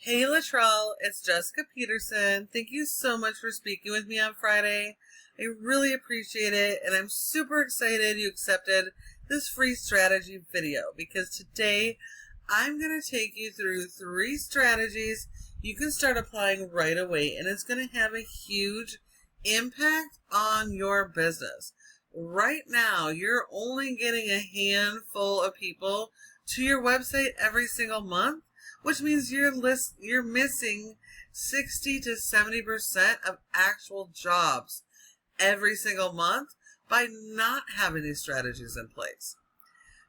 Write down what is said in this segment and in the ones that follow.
Hey Latrell, it's Jessica Peterson. Thank you so much for speaking with me on Friday. I really appreciate it, and I'm super excited you accepted this free strategy video because today I'm going to take you through 3 strategies you can start applying right away, and it's going to have a huge impact on your business. Right now, you're only getting a handful of people to your website every single month, which means you're missing 60 to 70% of actual jobs every single month by not having these strategies in place.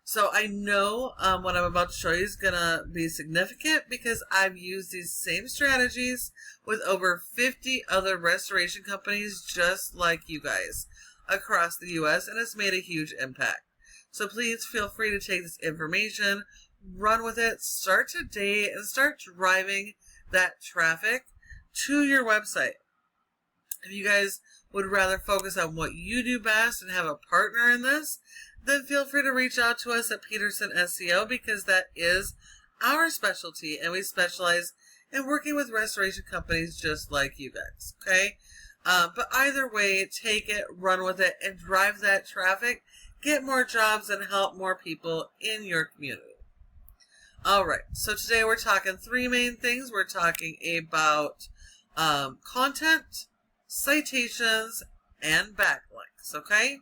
So I know what I'm about to show you is going to be significant because I've used these same strategies with over 50 other restoration companies just like you guys across the U.S. and it's made a huge impact. So please feel free to take this information, run with it, start today, and start driving that traffic to your website. If you guys would rather focus on what you do best and have a partner in this, then feel free to reach out to us at Peterson SEO because that is our specialty and we specialize in working with restoration companies just like you guys, okay? But either way, take it, run with it, and drive that traffic, get more jobs, and help more people in your community. Alright, so today we're talking 3 main things. We're talking about content, citations, and backlinks, okay?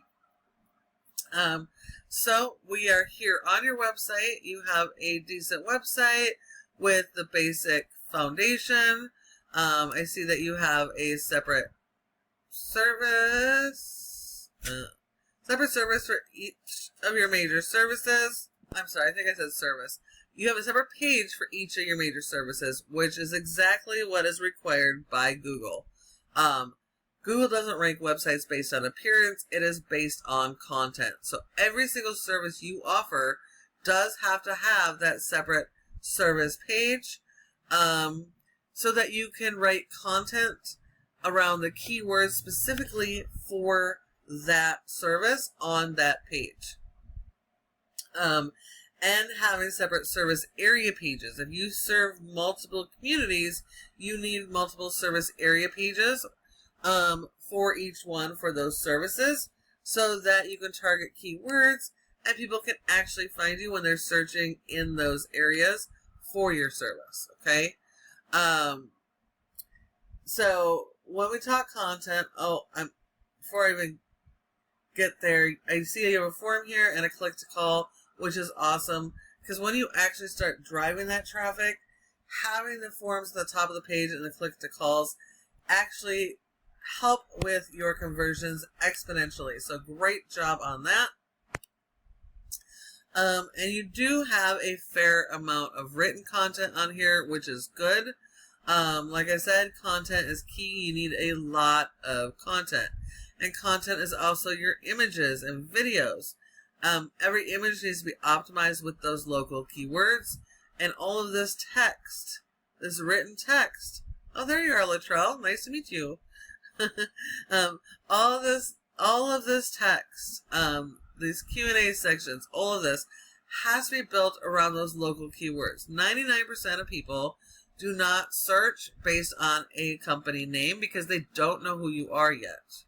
So we are here on your website. You have a decent website with the basic foundation. I see that you have a separate service for each of your major services. I'm sorry, I think I said service. You have a separate page for each of your major services, which is exactly what is required by Google. Google doesn't rank websites based on appearance. It is based on content. So every single service you offer does have to have that separate service page so that you can write content around the keywords specifically for that service on that page. And having separate service area pages. If you serve multiple communities, you need multiple service area pages for each one for those services so that you can target keywords and people can actually find you when they're searching in those areas for your service, okay? So when we talk content, before I even get there, I see you have a form here and a click to call, which is awesome because when you actually start driving that traffic, having the forms at the top of the page and the click to calls actually help with your conversions exponentially. So great job on that. And you do have a fair amount of written content on here, which is good. Like I said, content is key. You need a lot of content. And content is also your images and videos. Every image needs to be optimized with those local keywords. And all of this text, this written text. Oh, there you are, Latrell. Nice to meet you. All of this text, these Q&A sections, all of this has to be built around those local keywords. 99% of people do not search based on a company name because they don't know who you are yet.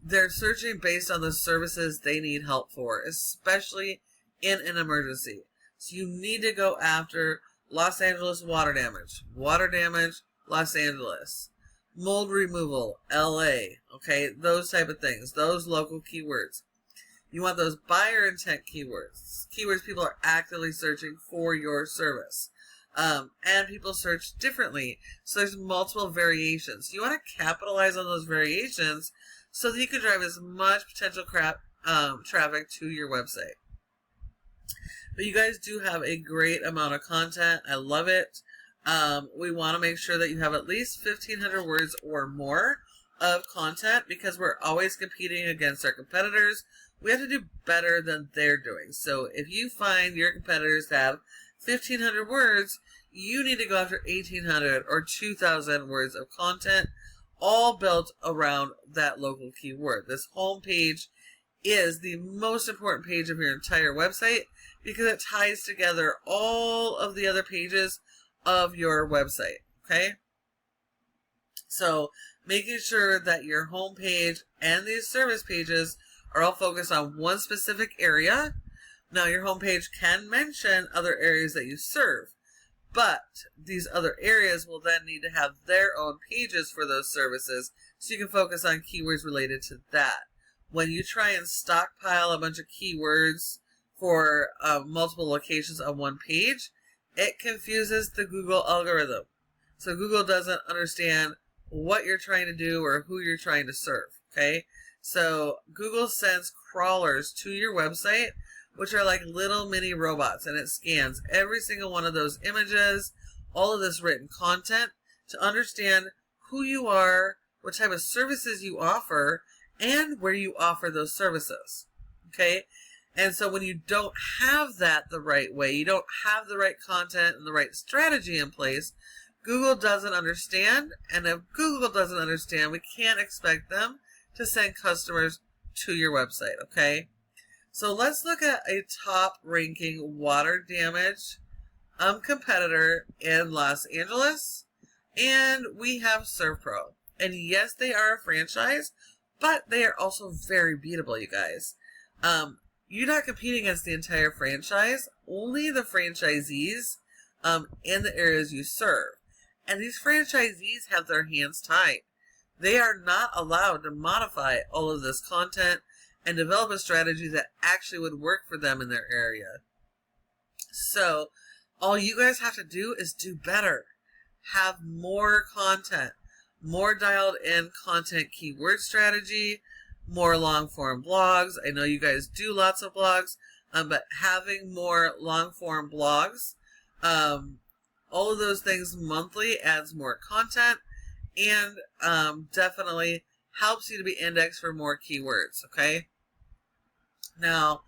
They're searching based on the services they need help for, especially in an emergency. So you need to go after Los Angeles water damage, Los Angeles, mold removal, LA, okay, those type of things, those local keywords. You want those buyer intent keywords people are actively searching for your service. And people search differently, so there's multiple variations. You want to capitalize on those variations so that you can drive as much potential traffic to your website. But you guys do have a great amount of content. I love it. We want to make sure that you have at least 1,500 words or more of content because we're always competing against our competitors. We have to do better than they're doing. So if you find your competitors have 1,500 words, you need to go after 1,800 or 2,000 words of content, all built around that local keyword. This home page is the most important page of your entire website. because it ties together all of the other pages of your website, okay? So making sure that your home page and these service pages are all focused on one specific area. Now, your home page can mention other areas that you serve, but these other areas will then need to have their own pages for those services, so you can focus on keywords related to that. When you try and stockpile a bunch of keywords for multiple locations on one page, it confuses the Google algorithm. So Google doesn't understand what you're trying to do or who you're trying to serve, okay? So Google sends crawlers to your website, which are like little mini robots, and it scans every single one of those images, all of this written content, to understand who you are, what type of services you offer, and where you offer those services, okay? And so when you don't have that the right way, you don't have the right content and the right strategy in place, Google doesn't understand, and if Google doesn't understand, we can't expect them to send customers to your website, okay? So let's look at a top ranking water damage competitor in Los Angeles, and we have ServPro. And yes, they are a franchise, but they are also very beatable, you guys. You're not competing against the entire franchise, only the franchisees in the areas you serve. And these franchisees have their hands tied. They are not allowed to modify all of this content and develop a strategy that actually would work for them in their area. So all you guys have to do is do better. Have more content, more dialed in content keyword strategy, more long form blogs. I know you guys do lots of blogs, but having more long form blogs, all of those things monthly adds more content and definitely helps you to be indexed for more keywords, okay? Now,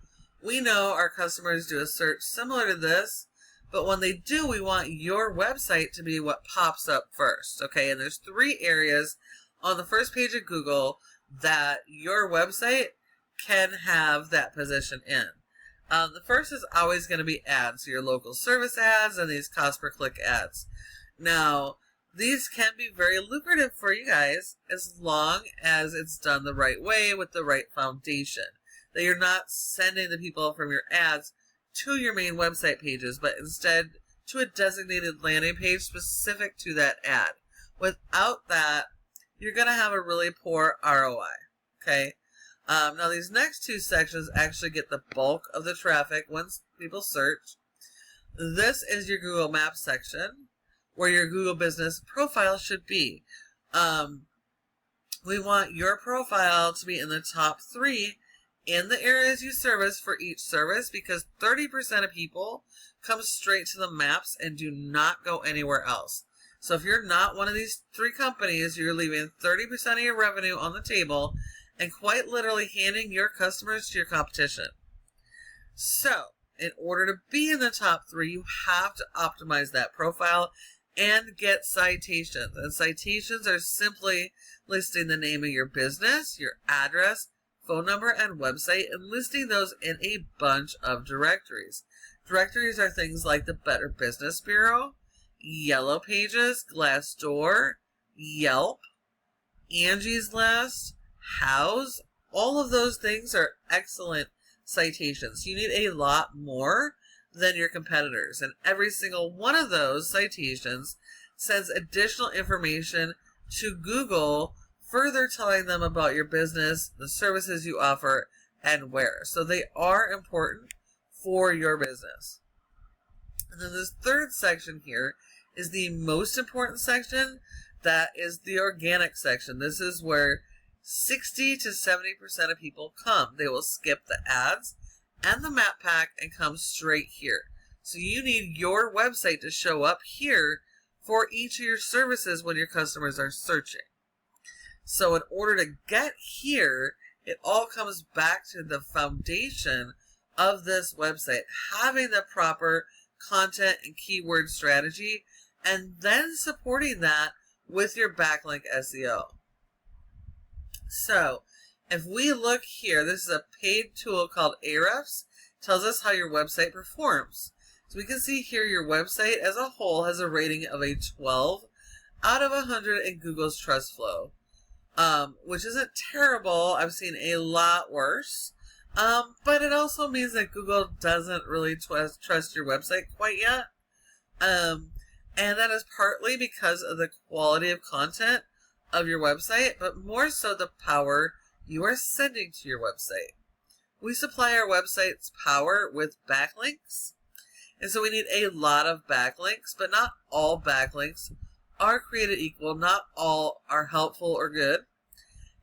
we know our customers do a search similar to this, but when they do, we want your website to be what pops up first, okay? And there's 3 areas on the first page of Google that your website can have that position in. The first is always going to be ads, so your local service ads and these cost per click ads. Now, these can be very lucrative for you guys as long as it's done the right way with the right foundation. That you're not sending the people from your ads to your main website pages, but instead to a designated landing page specific to that ad. Without that, you're going to have a really poor ROI, okay? Now, these next 2 sections actually get the bulk of the traffic once people search. This is your Google Maps section, where your Google Business profile should be. We want your profile to be in the top 3 in the areas you service for each service, because 30% of people come straight to the maps and do not go anywhere else. So if you're not one of these 3 companies, you're leaving 30% of your revenue on the table and quite literally handing your customers to your competition. So in order to be in the top 3, you have to optimize that profile and get citations. And citations are simply listing the name of your business, your address, phone number, and website, and listing those in a bunch of directories. Directories are things like the Better Business Bureau, Yellow Pages, Glassdoor, Yelp, Angie's List, House. All of those things are excellent citations. You need a lot more than your competitors, and every single one of those citations sends additional information to Google, further telling them about your business, the services you offer, and where. So they are important for your business. And then this 3rd section here is the most important section. That is the organic section. This is where 60 to 70% of people come. They will skip the ads and the map pack and come straight here. So you need your website to show up here for each of your services when your customers are searching. So in order to get here, it all comes back to the foundation of this website, having the proper content and keyword strategy, and then supporting that with your backlink SEO. So if we look here, this is a paid tool called Ahrefs tells us how your website performs. So we can see here your website as a whole has a rating of a 12 out of 100 in Google's Trust Flow, which isn't terrible. I've seen a lot worse. But it also means that Google doesn't really trust your website quite yet. And that is partly because of the quality of content of your website, but more so the power you are sending to your website. We supply our website's power with backlinks, and so we need a lot of backlinks, but not all backlinks are created equal. Not all are helpful or good.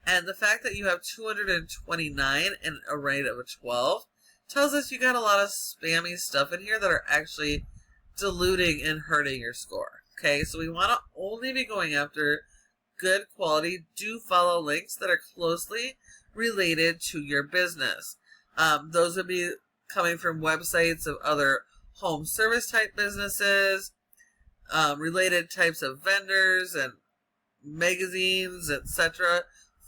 And the fact that you have 229 and a rate of a 12 tells us you got a lot of spammy stuff in here that are actually diluting and hurting your score. Okay, so we want to only be going after good quality, do follow links that are closely related to your business. Those would be coming from websites of other home service type businesses, related types of vendors and magazines, etc.,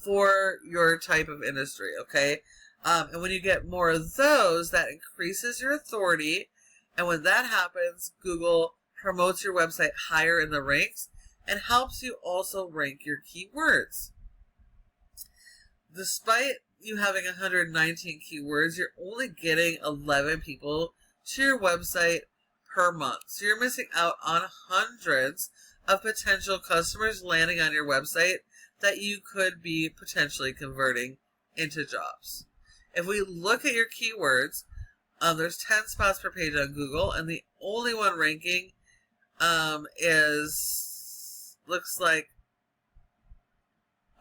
for your type of industry, okay? And when you get more of those, that increases your authority. And when that happens, Google promotes your website higher in the ranks and helps you also rank your keywords. Despite you having 119 keywords, you're only getting 11 people to your website per month. So you're missing out on hundreds of potential customers landing on your website that you could be potentially converting into jobs. If we look at your keywords, there's 10 spots per page on Google, and the only one ranking looks like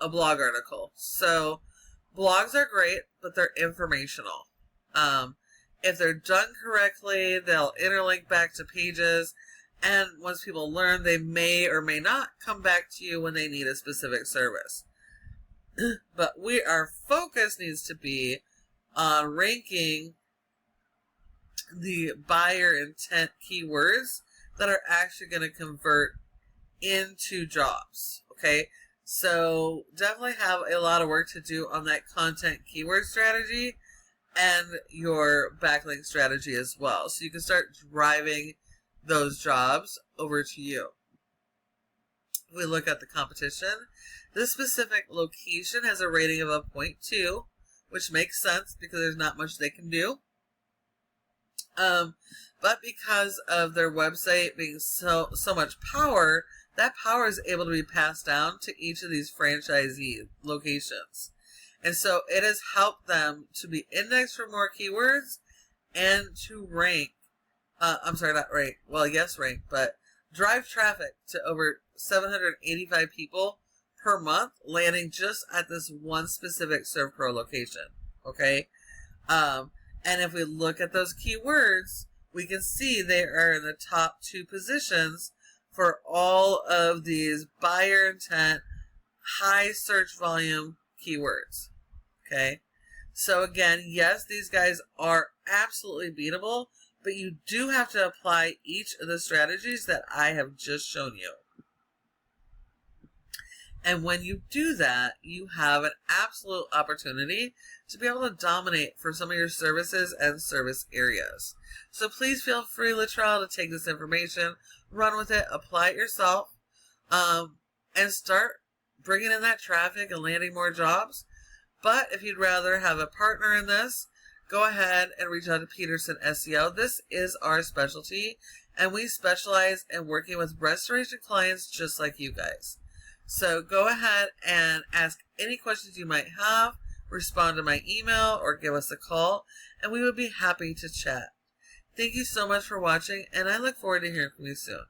a blog article. So blogs are great, but they're informational. If they're done correctly, they'll interlink back to pages, and once people learn, they may or may not come back to you when they need a specific service. But our focus needs to be on ranking the buyer intent keywords that are actually going to convert into jobs. Okay, so definitely have a lot of work to do on that content keyword strategy and your backlink strategy as well, so you can start driving those jobs over to you. If we look at the competition, this specific location has a rating of a 0.2, which makes sense because there's not much they can do. But because of their website being so much power, that power is able to be passed down to each of these franchisee locations. And so it has helped them to be indexed for more keywords and to rank, rank, but drive traffic to over 785 people per month landing just at this one specific ServPro location. Okay. And if we look at those keywords, we can see they are in the top 2 positions for all of these buyer intent, high search volume keywords. Okay. So again, yes, these guys are absolutely beatable, but you do have to apply each of the strategies that I have just shown you. And when you do that, you have an absolute opportunity to be able to dominate for some of your services and service areas. So please feel free, Lattrell, to take this information, run with it, apply it yourself, and start bringing in that traffic and landing more jobs. But if you'd rather have a partner in this, go ahead and reach out to Peterson SEO. This is our specialty, and we specialize in working with restoration clients just like you guys. So go ahead and ask any questions you might have, respond to my email, or give us a call, and we would be happy to chat. Thank you so much for watching, and I look forward to hearing from you soon.